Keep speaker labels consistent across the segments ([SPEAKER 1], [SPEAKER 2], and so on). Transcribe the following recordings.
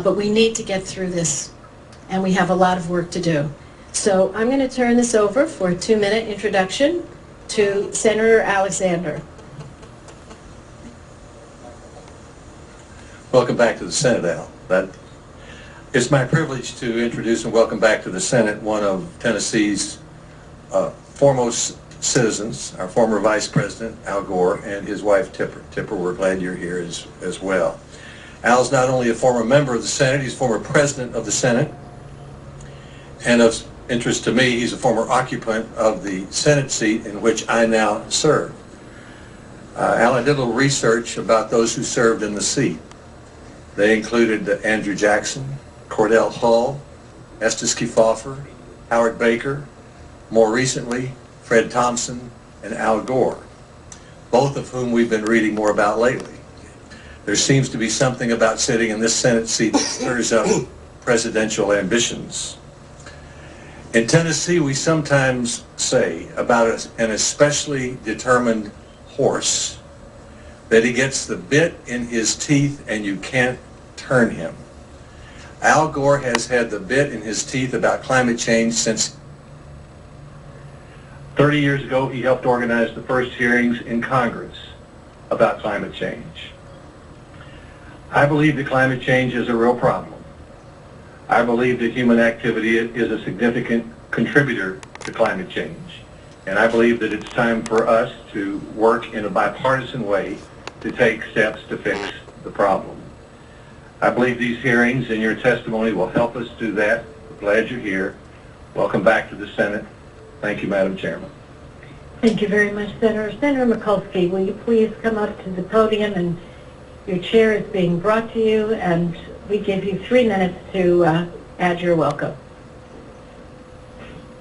[SPEAKER 1] but we need to get through this, and we have a lot of work to do. So I'm going to turn this over for a 2-minute introduction to Senator Alexander.
[SPEAKER 2] Welcome back to the Senate, Al. It's my privilege to introduce and welcome back to the Senate one of Tennessee's foremost citizens, our former Vice President, Al Gore, and his wife, Tipper. Tipper, we're glad you're here as well. Al's not only a former member of the Senate, he's former President of the Senate, and of interest to me, he's a former occupant of the Senate seat in which I now serve. Al, I did a little research about those who served in the seat. They included Andrew Jackson, Cordell Hull, Estes Kefauver, Howard Baker, more recently, Fred Thompson and Al Gore, both of whom we've been reading more about lately. There seems to be something about sitting in this Senate seat that stirs up presidential ambitions. In Tennessee, we sometimes say about an especially determined horse that he gets the bit in his teeth and you can't turn him. Al Gore has had the bit in his teeth about climate change since 30 years ago. He helped organize the first hearings in Congress about climate change. I believe that climate change is a real problem. I believe that human activity is a significant contributor to climate change. And I believe that it's time for us to work in a bipartisan way to take steps to fix the problem. I believe these hearings and your testimony will help us do that. We're glad you're here. Welcome back to the Senate. Thank you, Madam Chairman.
[SPEAKER 1] Thank you very much, Senator. Senator Mikulski, will you please come up to the podium, and your chair is being brought to you, and we give you 3 minutes to add your welcome.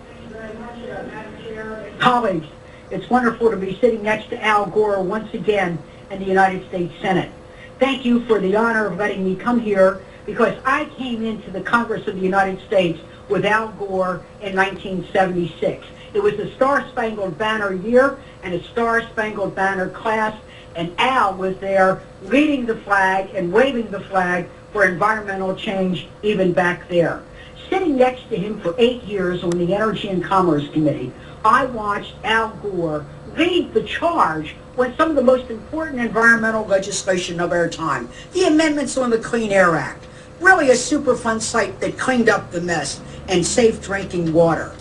[SPEAKER 3] Thank you very much, Madam Chair. Colleagues, it's wonderful to be sitting next to Al Gore once again in the United States Senate. Thank you for the honor of letting me come here, because I came into the Congress of the United States with Al Gore in 1976. It was the Star-Spangled Banner year and a Star-Spangled Banner class, and Al was there leading the flag and waving the flag for environmental change even back there. Sitting next to him for 8 years on the Energy and Commerce Committee, I watched Al Gore lead the charge on some of the most important environmental legislation of our time. The amendments on the Clean Air Act, really a Superfund site that cleaned up the mess and safe drinking water.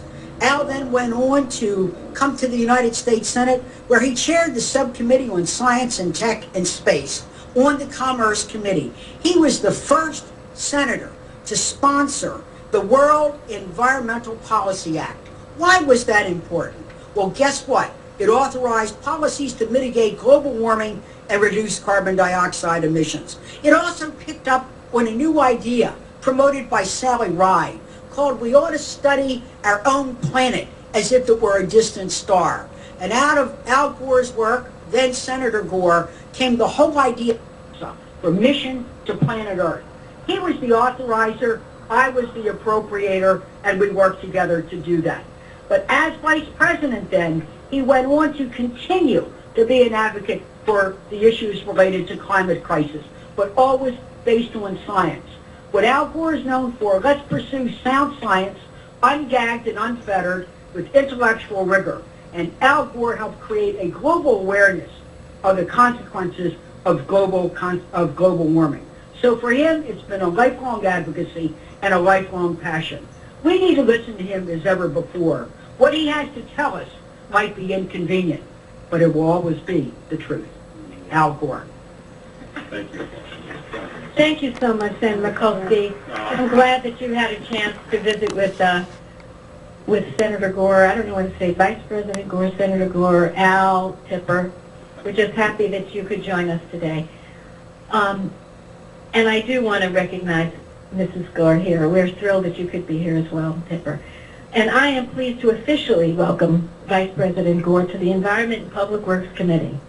[SPEAKER 3] Al then went on to come to the United States Senate, where he chaired the subcommittee on science and tech and space on the Commerce Committee. He was the first senator to sponsor the World Environmental Policy Act. Why was that important? Well, guess what? It authorized policies to mitigate global warming and reduce carbon dioxide emissions. It also picked up on a new idea promoted by Sally Ride called "We ought to study our own planet as if it were a distant star." And out of Al Gore's work, then Senator Gore, came the whole idea from mission to planet Earth. He was the authorizer, I was the appropriator, and we worked together to do that. But as Vice President then, he went on to continue to be an advocate for the issues related to climate crisis, but always based on science. What Al Gore is known for, let's pursue sound science, ungagged and unfettered, with intellectual rigor. And Al Gore helped create a global awareness of the consequences of global warming. So for him, it's been a lifelong advocacy and a lifelong passion. We need to listen to him as ever before. What he has to tell us might be inconvenient, but it will always be the truth. Al Gore.
[SPEAKER 2] Thank you.
[SPEAKER 1] Thank you so much, Senator Mikulski. I'm glad that you had a chance to visit with Senator Gore. I don't know what to say, Vice President Gore, Senator Gore, Al, Tipper. We're just happy that you could join us today. And I do want to recognize Mrs. Gore here. We're thrilled that you could be here as well, Tipper. And I am pleased to officially welcome Vice President Gore to the Environment and Public Works Committee.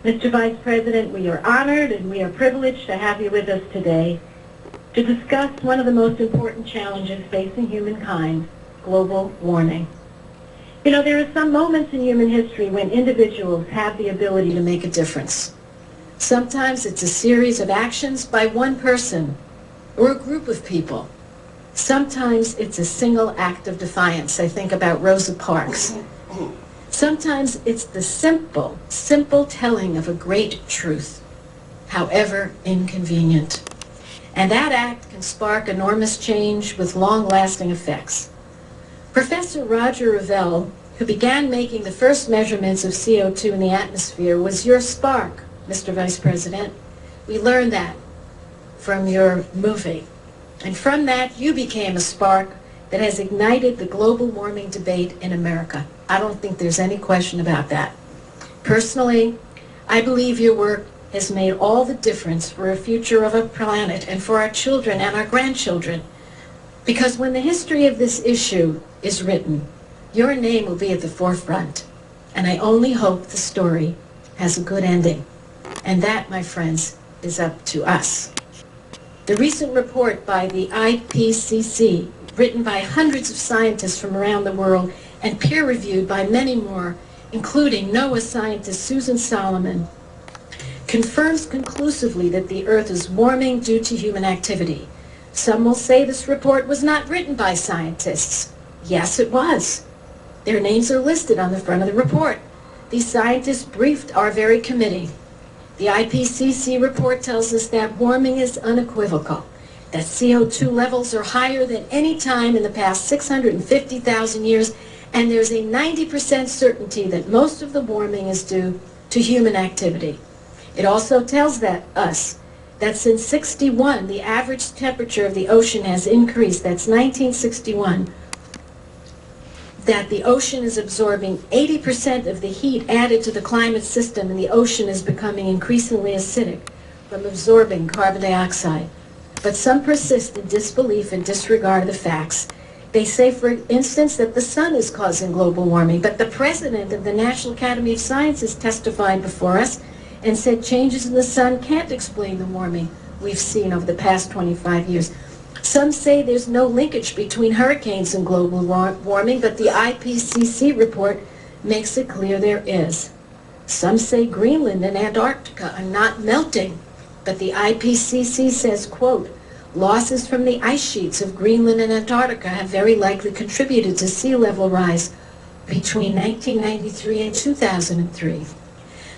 [SPEAKER 1] Mr. Vice President, we are honored and we are privileged to have you with us today to discuss one of the most important challenges facing humankind, global warming. You know, there are some moments in human history when individuals have the ability to make a difference. Sometimes it's a series of actions by one person
[SPEAKER 4] or a group of people. Sometimes it's a single act of defiance. I think about Rosa Parks. Sometimes it's the simple telling of a great truth, however inconvenient. And that act can spark enormous change with long-lasting effects. Professor Roger Revelle, who began making the first measurements of CO2 in the atmosphere, was your spark, Mr. Vice President. We learned that from your movie. And from that, you became a spark that has ignited the global warming debate in America. I don't think there's any question about that. Personally, I believe your work has made all the difference for a future of our planet and for our children and our grandchildren. Because when the history of this issue is written, your name will be at the forefront. And I only hope the story has a good ending. And that, my friends, is up to us. The recent report by the IPCC, written by hundreds of scientists from around the world and peer-reviewed by many more, including NOAA scientist Susan Solomon, confirms conclusively that the Earth is warming due to human activity. Some will say this report was not written by scientists. Yes, it was. Their names are listed on the front of the report. These scientists briefed our very committee. The IPCC report tells us that warming is unequivocal, that CO2 levels are higher than any time in the past 650,000 years, and there's a 90% certainty that most of the warming is due to human activity. It also tells us that since 61, the average temperature of the ocean has increased. That's 1961. That the ocean is absorbing 80% of the heat added to the climate system, and the ocean is becoming increasingly acidic from absorbing carbon dioxide. But some persist in disbelief and disregard of the facts. They say, for instance, that the sun is causing global warming, but the president of the National Academy of Sciences testified before us and said changes in the sun can't explain the warming we've seen over the past 25 years. Some say there's no linkage between hurricanes and global warming, but the IPCC report makes it clear there is. Some say Greenland and Antarctica are not melting, but the IPCC says, quote, losses from the ice sheets of Greenland and Antarctica have very likely contributed to sea level rise between 1993 and 2003.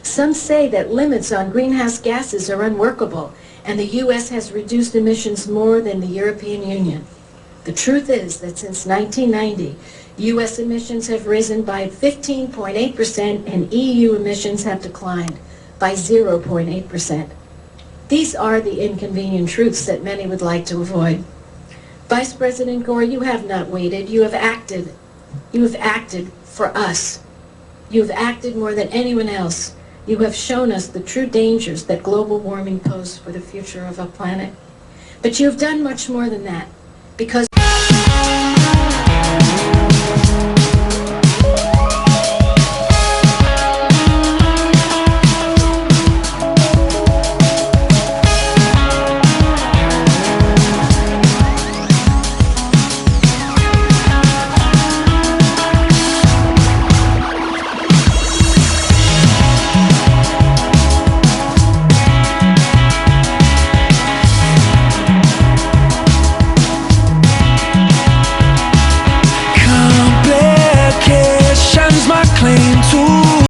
[SPEAKER 4] Some say that limits on greenhouse gases are unworkable, and the U.S. has reduced emissions more than the European Union. The truth is that since 1990, U.S. emissions have risen by 15.8% and EU emissions have declined by 0.8%. These are the inconvenient truths that many would like to avoid. Vice President Gore, you have not waited. You have acted. You have acted for us. You have acted more than anyone else. You have shown us the true dangers that global warming poses for the future of our planet. But you have done much more than that, because